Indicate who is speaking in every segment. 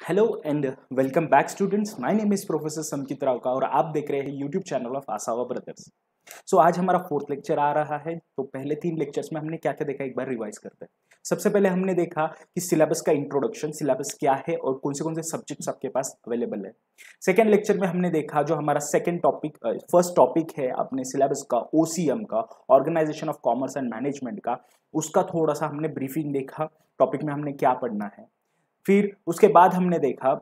Speaker 1: Hello and welcome back students. My name is professor Sankit Rao का और आप देख रहे हैं YouTube channel of Asawa brothers. So आज हमारा फोर्थ लेक्चर आ रहा है। तो पहले 3 लेक्चर्स में हमने क्या क्या देखा, एक बार रिवाइज करते हैं। सबसे पहले हमने देखा कि सिलेबस का इंट्रोडक्शन, सिलेबस क्या है और कौन से सब्जेक्ट्स आपके पास अवेलेबल है। सेकेंड लेक्चर में हमने देखा जो हमारा सेकेंड टॉपिक, फर्स्ट टॉपिक है अपने सिलेबस का, ओसीएम का, organisation of commerce and management का, उसका थोड़ा सा हमने ब्रीफिंग देखा, टॉपिक में हमने क्या पढ़ना है। फिर उसके बाद हमने देखा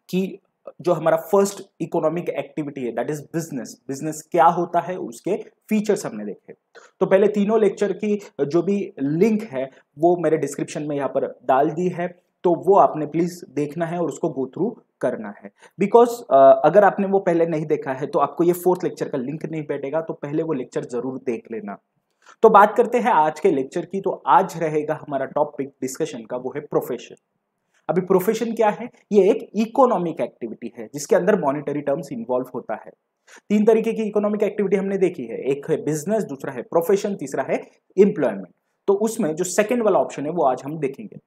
Speaker 1: कि जो हमारा फर्स्ट इकोनॉमिक एक्टिविटी है दैट इज बिजनेस, बिजनेस क्या होता है, उसके फीचर्स हमने देखे। तो पहले तीनों लेक्चर की जो भी लिंक है वो मेरे डिस्क्रिप्शन में यहाँ पर डाल दी है, तो वो आपने प्लीज देखना है और उसको गो थ्रू करना है। बिकॉज अगर आपने वो पहले नहीं देखा है तो आपको ये फोर्थ लेक्चर का लिंक नहीं बैठेगा, तो पहले वो लेक्चर जरूर देख लेना। तो बात करते हैं आज के लेक्चर की। तो आज रहेगा हमारा टॉपिक डिस्कशन का, वो है प्रोफेशन। अभी प्रोफेशन क्या है? ये एक इकोनॉमिक एक्टिविटी है जिसके अंदर मॉनेटरी टर्म्स इन्वॉल्व होता है। 3 तरीके की इकोनॉमिक एक्टिविटी हमने देखी है, एक है बिजनेस, दूसरा है प्रोफेशन, तीसरा है एम्प्लॉयमेंट। तो उसमें जो सेकंड वाला ऑप्शन है वो आज हम देखेंगे।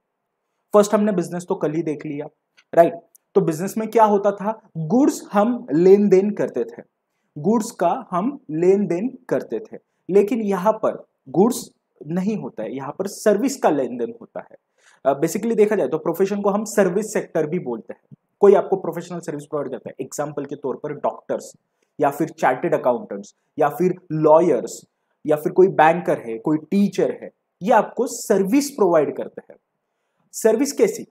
Speaker 1: फर्स्ट हमने बिजनेस तो कल ही देख लिया, राइट। तो बिजनेस में क्या होता था? गुड्स हम लेन देन करते थे, गुड्स का हम लेन देन करते थे। लेकिन यहां पर गुड्स नहीं होता है, यहां पर सर्विस का लेन देन होता है। बेसिकली देखा जाए तो प्रोफेशन को हम सर्विस सेक्टर भी बोलते हैं। कोई आपको प्रोफेशनल सर्विस प्रोवाइड करता है, एग्जांपल के तौर पर डॉक्टर्स या फिर चार्टेड अकाउंटेंट्स या फिर लॉयर्स या फिर कोई बैंकर है, कोई टीचर है, ये आपको सर्विस प्रोवाइड करते हैं। सर्विस कैसी?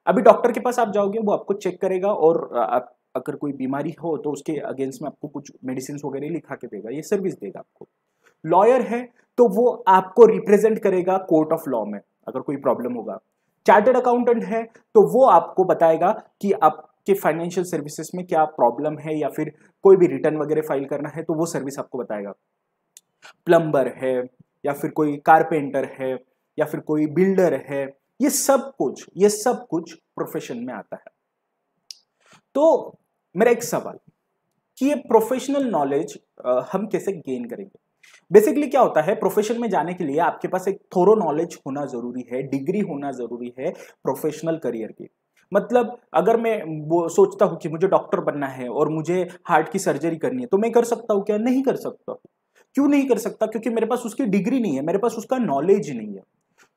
Speaker 1: अभी डॉक्टर के पास आप जाओगे, वो आपको चेक करेगा और अगर कोई बीमारी हो तो उसके अगेंस्ट में आपको कुछ मेडिसिन वगैरह लिखा के देगा, ये सर्विस देगा आपको। लॉयर है तो वो आपको रिप्रेजेंट करेगा कोर्ट ऑफ लॉ में अगर कोई प्रॉब्लम होगा। चार्टर्ड अकाउंटेंट है तो वो आपको बताएगा कि आपके फाइनेंशियल सर्विसेज में क्या प्रॉब्लम है, या फिर कोई भी रिटर्न वगैरह फाइल करना है तो वो सर्विस आपको बताएगा। प्लम्बर है या फिर कोई कारपेंटर है या फिर कोई बिल्डर है, ये सब कुछ प्रोफेशन में आता है। तो मेरा एक सवाल कि ये प्रोफेशनल नॉलेज हम कैसे गेन करेंगे? बेसिकली क्या होता है, प्रोफेशन में जाने के लिए आपके पास एक थोरो नॉलेज होना जरूरी है, डिग्री होना जरूरी है प्रोफेशनल करियर की। मतलब अगर मैं वो सोचता हूं कि मुझे डॉक्टर बनना है और मुझे हार्ट की सर्जरी करनी है, तो मैं कर सकता हूं क्या? नहीं कर सकता हूं। क्यों नहीं कर सकता? क्योंकि मेरे पास उसकी डिग्री नहीं है, मेरे पास उसका नॉलेज नहीं है।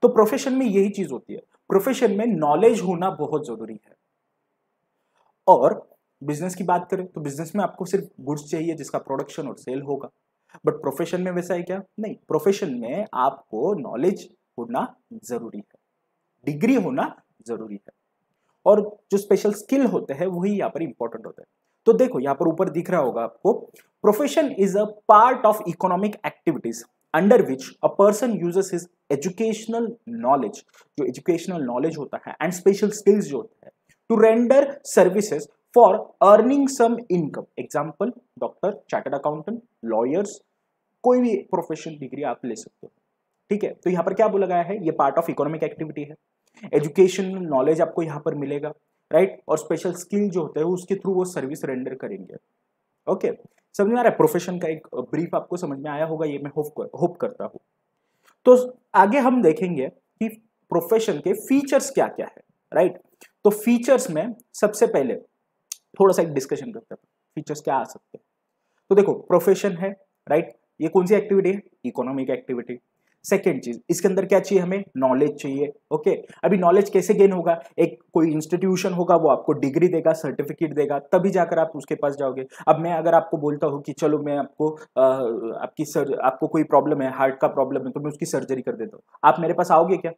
Speaker 1: तो प्रोफेशन में यही चीज होती है, प्रोफेशन में नॉलेज होना बहुत जरूरी है। और बिजनेस की बात करें तो बिजनेस में आपको सिर्फ गुड्स चाहिए जिसका प्रोडक्शन और सेल होगा। बट प्रोफेशन में वैसा है क्या? नहीं, प्रोफेशन में आपको नॉलेज होना जरूरी है, डिग्री होना जरूरी है, और जो स्पेशल स्किल होते हैं वही यहाँ पर इंपॉर्टेंट होते हैं। तो देखो यहाँ पर ऊपर दिख रहा होगा आपको, profession is a part of economic activities under which a person uses his educational knowledge, जो एजुकेशनल नॉलेज होता है एंड स्पेशल स्किल्स जो होता है, to render services for earning some income. Example doctor, chartered accountant, lawyers, कोई भी profession degree आप ले सकते हो। ठीक है, तो यहां पर क्या बोला गया है, ये पार्ट ऑफ इकोनॉमिक एक्टिविटी है। एजुकेशन नॉलेज आपको यहां पर मिलेगा, राइट, और स्पेशल स्किल जो होते हैं उसके थ्रू वो सर्विस रेंडर करेंगे। ओके, समझ में आ रहा है? प्रोफेशन का एक ब्रीफ आपको समझ में आया होगा, ये मैं होप करता हूं। तो आगे हम देखेंगे कि प्रोफेशन के फीचर्स क्या क्या है, राइट। तो फीचर्स में सबसे पहले थोड़ा सा एक डिस्कशन करते हैं, फीचर्स क्या आ सकते हैं। तो देखो प्रोफेशन है, राइट, ये कौन सी एक्टिविटी है? Economic activity. सेकेंड चीज, इसके अंदर क्या चाहिए? हमें नॉलेज चाहिए। ओके, अभी नॉलेज कैसे गेन होगा? एक कोई इंस्टीट्यूशन होगा, वो आपको डिग्री देगा, सर्टिफिकेट देगा, तभी जाकर आप उसके पास जाओगे। अब मैं अगर आपको बोलता हूँ कि चलो मैं आपको आपको कोई प्रॉब्लम है, हार्ट का प्रॉब्लम है, तो मैं उसकी सर्जरी कर देता हूँ, आप मेरे पास आओगे क्या?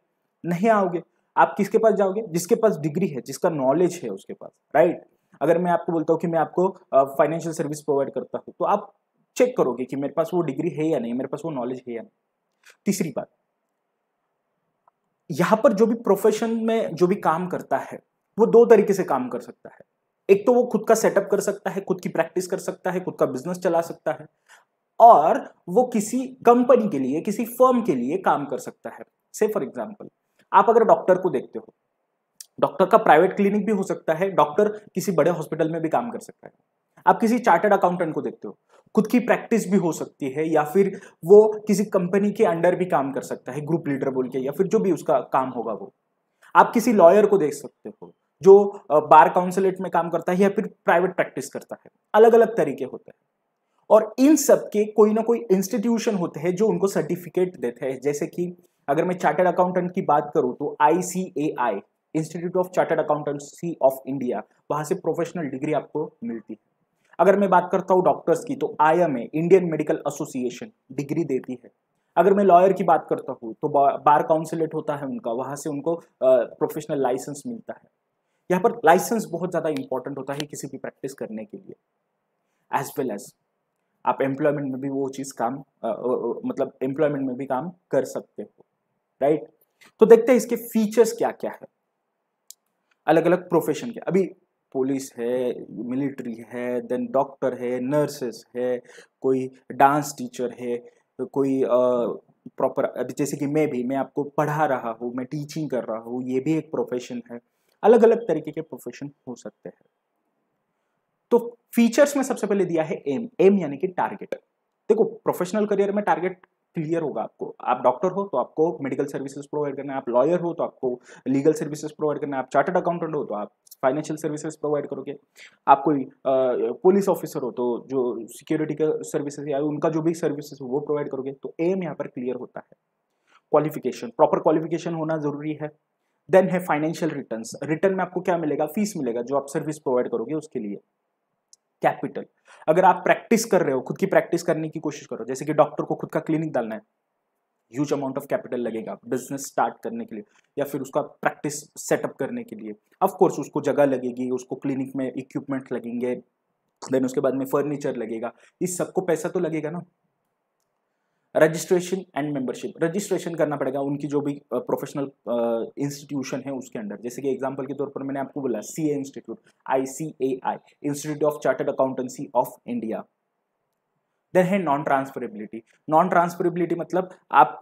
Speaker 1: नहीं आओगे। आप किसके पास जाओगे? जिसके पास डिग्री है, जिसका नॉलेज है उसके पास, राइट। अगर मैं आपको बोलता हूँ कि मैं आपको फाइनेंशियल सर्विस प्रोवाइड करता हूँ, तो आप चेक करोगे कि मेरे पास वो डिग्री है या नहीं, मेरे पास वो नॉलेज है या नहीं। तीसरी बात, यहां पर जो भी प्रोफेशन में जो भी काम करता है वो 2 तरीके से काम कर सकता है। एक तो वो खुद का सेटअप कर सकता है, खुद की प्रैक्टिस कर सकता है, खुद का बिजनेस चला सकता है, और वो किसी कंपनी के लिए, किसी फर्म के लिए काम कर सकता है। से फॉर एग्जांपल, आप अगर डॉक्टर को देखते हो, डॉक्टर का प्राइवेट क्लिनिक भी हो सकता है, डॉक्टर किसी बड़े हॉस्पिटल में भी काम कर सकता है। आप किसी चार्टर्ड अकाउंटेंट को देखते हो, खुद की प्रैक्टिस भी हो सकती है, या फिर वो किसी कंपनी के अंडर भी काम कर सकता है, ग्रुप लीडर बोल के, या फिर जो भी उसका काम होगा वो। आप किसी लॉयर को देख सकते हो, जो बार काउंसिलेट में काम करता है या फिर प्राइवेट प्रैक्टिस करता है, अलग अलग तरीके होते हैं। और इन सब के कोई ना कोई इंस्टीट्यूशन होते हैं जो उनको सर्टिफिकेट देते हैं। जैसे कि अगर मैं चार्टर्ड अकाउंटेंट की बात करूं तो ICAI, institute of chartered accountancy of India, वहां से प्रोफेशनल डिग्री आपको मिलती है। अगर मैं बात करता हूँ डॉक्टर्स की तो IMA, Indian medical association, degree देती है। अगर मैं लॉयर की बात करता हूँ तो बार काउंसिलेट होता है उनका, वहां से उनको प्रोफेशनल लाइसेंस मिलता है। यहाँ पर लाइसेंस बहुत ज्यादा इंपॉर्टेंट होता है किसी भी प्रैक्टिस करने के लिए। एज वेल एज आप एम्प्लॉयमेंट में भी वो चीज काम मतलब एम्प्लॉयमेंट में भी काम कर सकते हो, राइट। तो देखते हैं इसके फीचर्स क्या क्या है अलग अलग प्रोफेशन के। अभी पुलिस है, मिलिट्री है, देन डॉक्टर है, नर्सेस है, कोई डांस टीचर है, कोई प्रॉपर, अभी जैसे कि मैं आपको पढ़ा रहा हूँ, मैं टीचिंग कर रहा हूँ, ये भी एक प्रोफेशन है। अलग अलग तरीके के प्रोफेशन हो सकते हैं। तो फीचर्स में सबसे पहले दिया है एम यानी कि टारगेट। देखो प्रोफेशनल करियर में टारगेट क्लियर होगा आपको। आप डॉक्टर हो तो आपको मेडिकल सर्विसेज प्रोवाइड करना है, आप लॉयर हो तो आपको लीगल सर्विसेज प्रोवाइड करना है, आप चार्टर्ड अकाउंटेंट हो तो आप फाइनेंशियल सर्विसेज प्रोवाइड करोगे, आप कोई पुलिस ऑफिसर हो तो जो सिक्योरिटी का सर्विसेज या उनका जो भी सर्विसेज हो वो प्रोवाइड करोगे। तो एम यहाँ पर क्लियर होता है। क्वालिफिकेशन, प्रॉपर क्वालिफिकेशन होना जरूरी है। देन है फाइनेंशियल रिटर्न्स, रिटर्न में आपको क्या मिलेगा, फीस मिलेगा जो आप सर्विस प्रोवाइड करोगे उसके लिए। कैपिटल, अगर आप प्रैक्टिस कर रहे हो, खुद की प्रैक्टिस करने की कोशिश करो, जैसे कि डॉक्टर को खुद का क्लिनिक डालना है, ह्यूज अमाउंट ऑफ कैपिटल लगेगा बिजनेस स्टार्ट करने के लिए या फिर उसका प्रैक्टिस सेटअप करने के लिए। ऑफ कोर्स उसको जगह लगेगी, उसको क्लिनिक में इक्विपमेंट लगेंगे, देन उसके बाद में फर्नीचर लगेगा, इस सबको पैसा तो लगेगा ना। रजिस्ट्रेशन एंड मेंबरशिप, रजिस्ट्रेशन करना पड़ेगा उनकी जो भी प्रोफेशनल इंस्टीट्यूशन है उसके अंडर। जैसे कि एग्जांपल के तौर पर मैंने आपको बोला CA institute, ICAI, institute of chartered accountancy of India. Then है नॉन ट्रांसफरेबिलिटी। नॉन ट्रांसफरेबिलिटी मतलब आप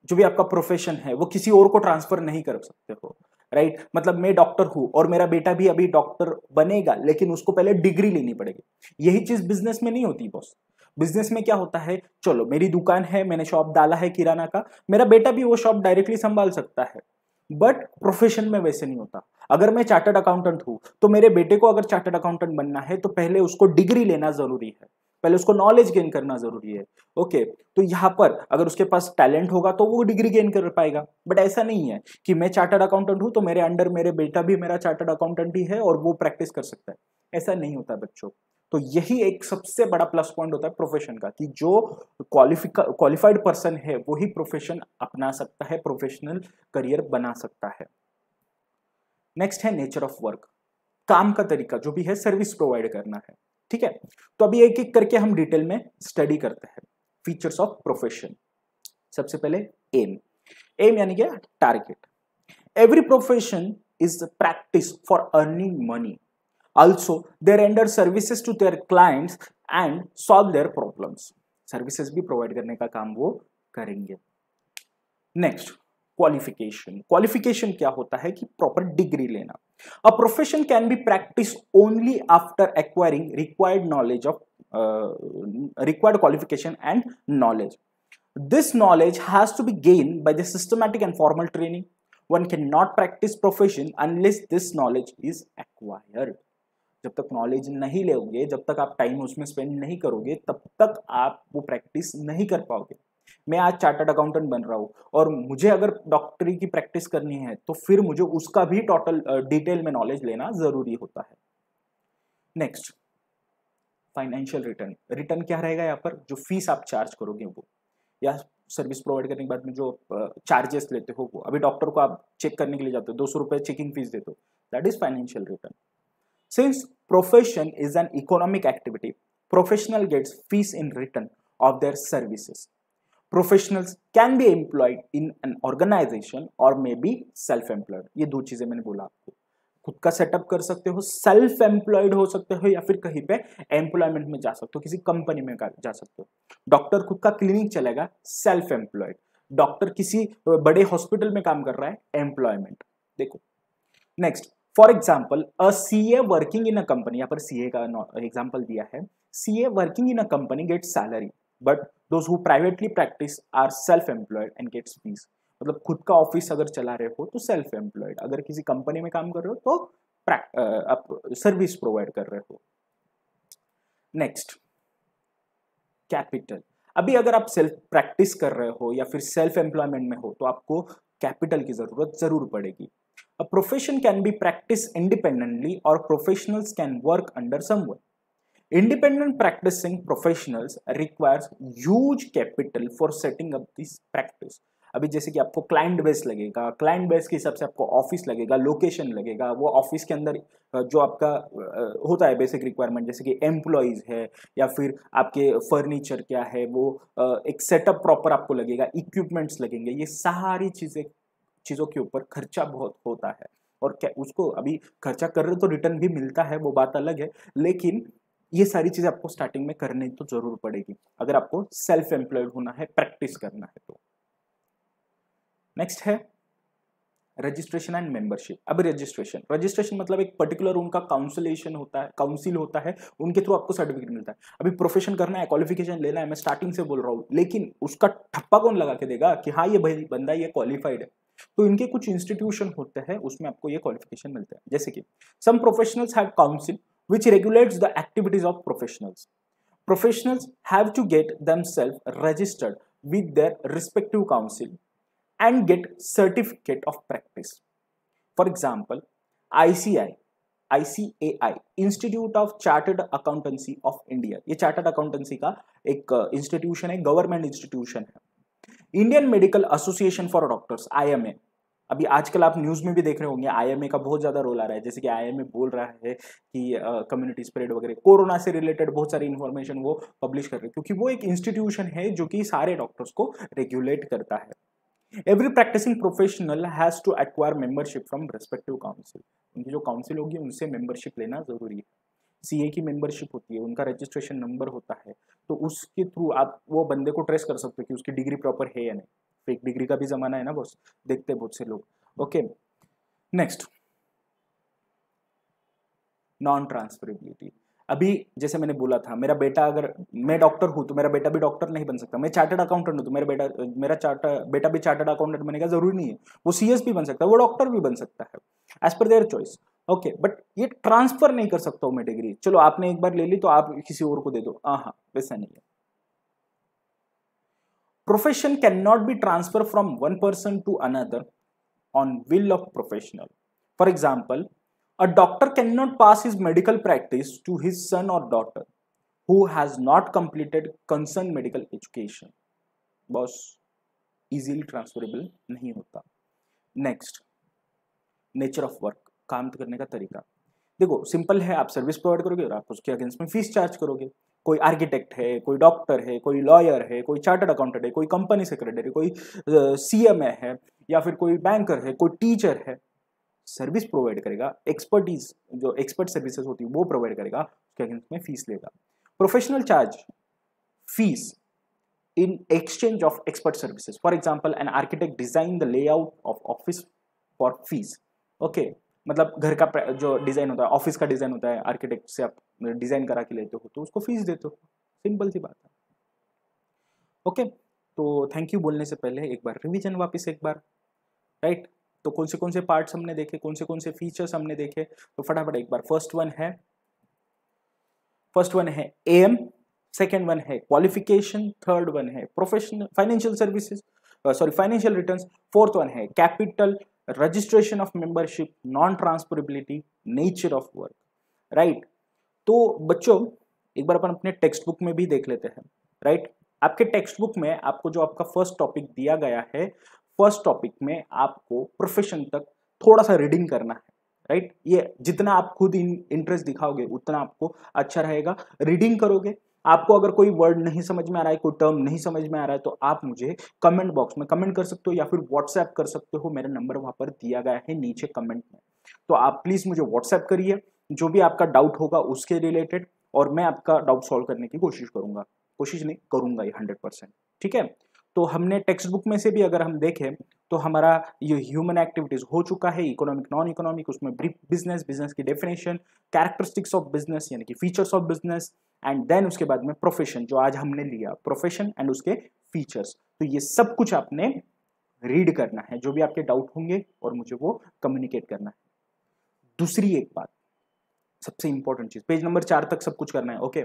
Speaker 1: जो भी आपका प्रोफेशन है वो किसी और को ट्रांसफर नहीं कर सकते हो, राइट। मतलब मैं डॉक्टर हूं और मेरा बेटा भी अभी डॉक्टर बनेगा, लेकिन उसको पहले डिग्री लेनी पड़ेगी। यही चीज बिजनेस में नहीं होती बॉस। बिजनेस में क्या होता है, चलो मेरी दुकान है, मैंने शॉप डाला है किराना का, मेरा बेटा भी वो शॉप डायरेक्टली संभाल सकता है। बट प्रोफेशन में वैसे नहीं होता। अगर मैं चार्टर्ड अकाउंटेंट हूं तो मेरे बेटे को अगर चार्टर्ड अकाउंटेंट बनना है तो पहले उसको डिग्री लेना जरूरी है, पहले उसको नॉलेज गेन करना जरूरी है। ओके, तो यहाँ पर अगर उसके पास टैलेंट होगा तो वो डिग्री गेन कर पाएगा। बट ऐसा नहीं है कि मैं चार्टर्ड अकाउंटेंट हूं तो मेरे अंडर मेरे बेटा भी मेरा चार्टर्ड अकाउंटेंट ही है और वो प्रैक्टिस कर सकता है, ऐसा नहीं होता बच्चों। तो यही एक सबसे बड़ा प्लस पॉइंट होता है प्रोफेशन का, कि जो क्वालिफाइड पर्सन है वो ही प्रोफेशन अपना सकता है, प्रोफेशनल करियर बना सकता है। नेक्स्ट है नेचर ऑफ वर्क, काम का तरीका जो भी है, सर्विस प्रोवाइड करना है, ठीक है। तो अभी एक एक करके हम डिटेल में स्टडी करते हैं फीचर्स ऑफ प्रोफेशन। सबसे पहले एम, एम यानी क्या, target. Every profession is practice for earning money, also they render services to their clients and solve their problems। Services भी प्रोवाइड करने का काम वो करेंगे। नेक्स्ट क्वालिफिकेशन, क्वालिफिकेशन क्या होता है कि प्रॉपर डिग्री लेना। अ profession can be practice only after acquiring required knowledge of required qualification and knowledge. This knowledge has to be gained by the systematic and formal training. One cannot practice profession unless this knowledge is acquired. जब तक knowledge नहीं लोगे, जब तक आप time उसमें spend नहीं करोगे, तब तक आप वो प्रैक्टिस नहीं कर पाओगे। मैं आज चार्टर्ड अकाउंटेंट बन रहा हूँ और मुझे अगर डॉक्टरी की प्रैक्टिस करनी है तो फिर मुझे उसका भी टोटल डिटेल में नॉलेज लेना जरूरी होता है। नेक्स्ट फाइनेंशियल रिटर्न, रिटर्न क्या रहेगा यहाँ पर, जो फीस आप चार्ज करोगे वो, या सर्विस प्रोवाइड करने के बाद में जो चार्जेस लेते हो वो। अभी डॉक्टर को आप चेक करने के लिए जाते हो, 200 रुपए चेकिंग फीस देते हो, that is financial return. Since profession is an economic activity, professional gets fees in return of their services. Professionals can be employed in an organization or may be self-employed. ये दो चीजें मैंने बोला आपको, खुद का सेटअप कर सकते हो, सेल्फ एम्प्लॉयड हो सकते हो, या फिर कहीं पे एम्प्लॉयमेंट में जा सकते हो, किसी कंपनी में जा सकते हो। डॉक्टर खुद का क्लिनिक चलेगा, सेल्फ एम्प्लॉयड। डॉक्टर किसी बड़े हॉस्पिटल में काम कर रहा है, एम्प्लॉयमेंट। देखो next, for example a CA working in a company, यहाँ पर CA का एग्जाम्पल दिया है। CA working in a company gets salary, but those who privately practice are self employed and gets fees. मतलब खुद का ऑफिस अगर चला रहे हो तो सेल्फ एम्प्लॉयड, अगर किसी कंपनी में काम कर रहे हो तो आप सर्विस प्रोवाइड कर रहे हो। Next, capital. अभी अगर आप सेल्फ प्रैक्टिस कर रहे हो या फिर सेल्फ एम्प्लॉयमेंट में हो तो आपको कैपिटल की जरूरत जरूर पड़ेगी। A profession can be practice independently और professionals can work under someone. Independent practicing professionals requires huge capital for setting up this practice। अभी जैसे कि आपको क्लाइंट बेस लगेगा, क्लाइंट बेस के हिसाब से आपको ऑफिस लगेगा, लोकेशन लगेगा, वो ऑफिस के अंदर जो आपका होता है बेसिक रिक्वायरमेंट, जैसे कि एम्प्लॉयज है या फिर आपके फर्नीचर क्या है, वो एक सेटअप प्रॉपर आपको लगेगा, इक्विपमेंट्स लगेंगे, ये सारी चीज़ों के ऊपर खर्चा बहुत होता है। और क्या उसको अभी खर्चा कर रहे हो तो रिटर्न भी मिलता है, वो बात अलग है, लेकिन ये सारी चीजें आपको स्टार्टिंग में करनी तो जरूर पड़ेगी अगर आपको सेल्फ एम्प्लॉयड होना है, प्रैक्टिस करना है तो। नेक्स्ट है रजिस्ट्रेशन एंड मेंबरशिप। अब रजिस्ट्रेशन मतलब एक पर्टिकुलर उनका काउंसिल होता है, उनके थ्रू आपको सर्टिफिकेट मिलता है। अभी प्रोफेशन करना है, क्वालिफिकेशन लेना है, मैं स्टार्टिंग से बोल रहा हूँ, लेकिन उसका ठप्पा कौन लगा के देगा कि हाँ ये भाई बंदा ये क्वालिफाइड है? तो इनके कुछ इंस्टीट्यूशन होते हैं, उसमें आपको ये क्वालिफिकेशन मिलता है। जैसे कि some professionals have council which regulates the activities of professionals. Professionals have to get themselves registered with their respective council and get certificate of practice. For example, ICAI Institute of Chartered Accountancy of India, ये chartered accountancy का एक institution है, government institution है। Indian medical association for doctors, IMA। अभी आजकल आप news में भी देख रहे होंगे IMA का बहुत ज्यादा रोल आ रहा है, जैसे कि IMA बोल रहा है कि कम्युनिटी स्प्रेड वगैरह, कोरोना से रिलेटेड बहुत सारी इंफॉर्मेशन वो पब्लिश कर रहे हैं, क्योंकि वो एक इंस्टीट्यूशन है जो कि सारे डॉक्टर्स को रेगुलेट करता है। Every practising professional has to acquire membership from respective council. उनकी जो काउंसिल होगी उनसे मेंबरशिप लेना जरूरी है। CA की मेंबरशिप होती है, उनका रजिस्ट्रेशन नंबर होता है, तो उसके थ्रू आप वो बंदे को ट्रेस कर सकते हो कि उसकी डिग्री प्रॉपर है या नहीं। फेक डिग्री का भी जमाना है ना बॉस, देखते हैं बहुत से लोग। Okay, next, non transferability. अभी जैसे मैंने बोला था, मेरा बेटा, अगर मैं डॉक्टर हूं तो मेरा बेटा भी डॉक्टर नहीं बन सकता। मैं चार्टर्ड अकाउंटेंट हूं तो मेरा बेटा भी चार्टर्ड अकाउंटेंट बनेगा जरूरी नहीं है। वो CS भी बन सकता है, वो डॉक्टर भी बन सकता है, as per their choice. Okay, but ये ट्रांसफर नहीं कर सकता हूं मैं डिग्री। चलो आपने एक बार ले ली तो आप किसी और को दे दो, हाँ, वैसा नहीं है। Profession cannot be transferred from one person to another on will of professional. For example, a doctor cannot pass his medical practice to his son or daughter who has not completed concerned medical education. Boss easily transferable नहीं होता। Next, nature of work, काम करने का तरीका। देखो simple है, आप service provide करोगे और आप उसके अगेंस्ट में फीस चार्ज करोगे। कोई आर्किटेक्ट है, कोई डॉक्टर है, कोई लॉयर है, कोई चार्टर्ड अकाउंटेंट है, कोई कंपनी सेक्रेटरी, कोई CMA है, या फिर कोई बैंकर है, कोई टीचर है, सर्विस प्रोवाइड करेगा, एक्सपर्टीज जो एक्सपर्ट सर्विसेज होती है वो प्रोवाइड करेगा, उसके अगेंस्ट में फीस लेगा। Professional charge fees in exchange of expert services. For example, an architect design the layout of office for fees. Okay, मतलब घर का जो डिजाइन होता है, ऑफिस का डिजाइन होता है, आर्किटेक्ट से आप डिजाइन करा के लेते हो तो उसको फीस देते हो, सिंपल सी बात है। ओके, तो थैंक यू बोलने से पहले एक बार रिवीजन वापस एक बार, राइट। तो कौन से पार्ट्स हमने देखे, कौन से फीचर्स हमने देखे, तो फटाफट एक बार। फर्स्ट वन है AM, सेकेंड वन है क्वालिफिकेशन, थर्ड वन है professional financial services, financial returns, fourth one है capital, registration of membership, non transferability, nature of work, right. तो बच्चों एक बार अपन अपने टेक्स्ट बुक में भी देख लेते हैं, राइट। आपके टेक्स्ट बुक में आपको जो आपका फर्स्ट टॉपिक दिया गया है, फर्स्ट टॉपिक में आपको प्रोफेशन तक थोड़ा सा रीडिंग करना है, राइट। ये जितना आप खुद इंटरेस्ट दिखाओगे उतना आपको अच्छा रहेगा। रीडिंग करोगे, आपको अगर कोई वर्ड नहीं समझ में आ रहा है, कोई टर्म नहीं समझ में आ रहा है, तो आप मुझे कमेंट बॉक्स में कमेंट कर सकते हो या फिर व्हाट्सएप कर सकते हो। मेरा नंबर वहां पर दिया गया है नीचे कमेंट में, तो आप प्लीज मुझे व्हाट्सएप करिए जो भी आपका डाउट होगा उसके रिलेटेड, और मैं आपका डाउट सॉल्व करने की कोशिश करूंगा, कोशिश नहीं करूंगा ये 100%, ठीक है। तो हमने टेक्स्ट बुक में से भी अगर हम देखें तो हमारा ये ह्यूमन एक्टिविटीज हो चुका है, इकोनॉमिक, नॉन इकोनॉमिक, उसमें बिजनेस की डेफिनेशन, कैरेक्टरिस्टिक्स ऑफ बिजनेस यानी कि features of business, and then उसके बाद में प्रोफेशन जो आज हमने लिया, प्रोफेशन एंड उसके फीचर्स। तो ये सब कुछ आपने रीड करना है, जो भी आपके डाउट होंगे और मुझे वो कम्युनिकेट करना है। दूसरी एक बात, सबसे इंपॉर्टेंट चीज, पेज नंबर 4 तक सब कुछ करना है, ओके।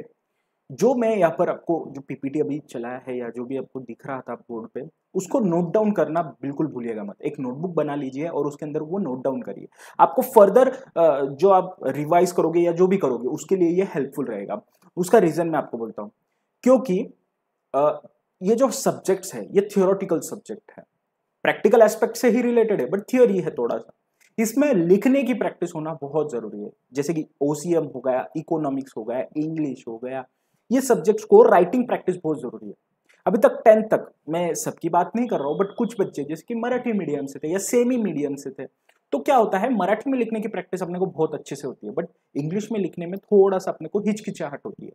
Speaker 1: जो मैं यहाँ पर आपको जो पीपीटी अभी चलाया है या जो भी आपको दिख रहा था बोर्ड पे, उसको नोट डाउन करना बिल्कुल भूलिएगा मत। एक नोटबुक बना लीजिए और उसके अंदर वो नोट डाउन करिए। आपको फर्दर जो आप रिवाइज करोगे या जो भी करोगे उसके लिए ये हेल्पफुल रहेगा। उसका रीजन मैं आपको बोलता हूँ, क्योंकि ये जो सब्जेक्ट्स है ये थियोरेटिकल सब्जेक्ट है, प्रैक्टिकल एस्पेक्ट से ही रिलेटेड है, बट थियोरी है थोड़ा सा। इसमें लिखने की प्रैक्टिस होना बहुत जरूरी है, जैसे कि ओसीएम हो गया, इकोनॉमिक्स हो गया, इंग्लिश हो गया, ये सब्जेक्ट्स को राइटिंग प्रैक्टिस बहुत जरूरी है। अभी तक 10th तक, मैं सबकी बात नहीं कर रहा हूं, बट कुछ बच्चे जैसे कि मराठी मीडियम से थे या सेमी मीडियम से थे, तो क्या होता है, मराठी में लिखने की प्रैक्टिस अपने को बहुत अच्छे से होती है, बट इंग्लिश में लिखने में थोड़ा सा अपने को हिचकिचाहट होती है।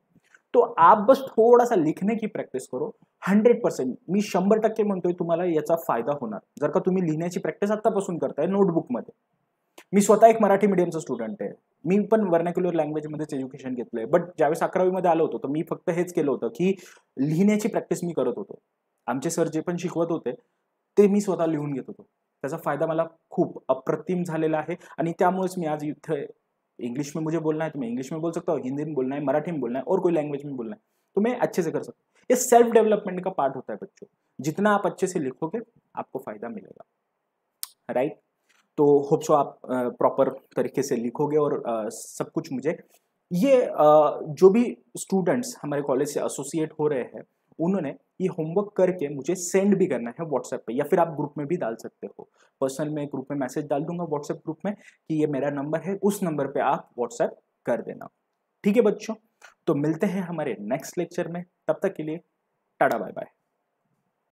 Speaker 1: तो आप बस थोड़ा सा लिखणे की प्रॅक्टिस करो, 100%, मी 100% म्हणतोय तुम्हाला याचा फायदा होणार जर का तुम्ही लिहिण्याची प्रॅक्टिस आतापासून करताय नोटबुकमध्ये। मी स्वतः एक मराठी मीडियमचा स्टुडंट आहे, मी पण व्हर्नाक्युलर लँग्वेजमध्येच एज्युकेशन घेतलंय, बट ज्यावेळेस 11वी मध्ये आलो होतो तर मी फक्त हेच केलं होतं की लिहिण्याची प्रॅक्टिस मी करत होतो। आमचे सर जे पण शिकवत होते ते मी स्वतः लिहून घेत होतो। त्याचा फायदा मला खूप अप्रतिम झालेला आहे आणि त्यामुळेच मी आज इथे, इंग्लिश में मुझे बोलना है तो मैं इंग्लिश में बोल सकता हूँ, हिंदी में बोलना है, मराठी में बोलना है और कोई लैंग्वेज में बोलना है तो मैं अच्छे से कर सकता हूँ। ये सेल्फ डेवलपमेंट का पार्ट होता है बच्चों, जितना आप अच्छे से लिखोगे आपको फायदा मिलेगा, राइट। तो होप सो आप प्रॉपर तरीके से लिखोगे और सब कुछ मुझे ये जो भी स्टूडेंट्स हमारे कॉलेज से एसोसिएट हो रहे हैं उन्होंने ये होमवर्क करके मुझे सेंड भी करना है व्हाट्सएप पे, या फिर आप ग्रुप में भी डाल सकते हो। पर्सनल में ग्रुप में मैसेज डाल दूंगा व्हाट्सएप ग्रुप में कि ये मेरा नंबर है, उस नंबर पे आप व्हाट्सएप कर देना, ठीक है बच्चों। तो मिलते हैं हमारे नेक्स्ट लेक्चर में, तब तक के लिए टाटा बाय बाय।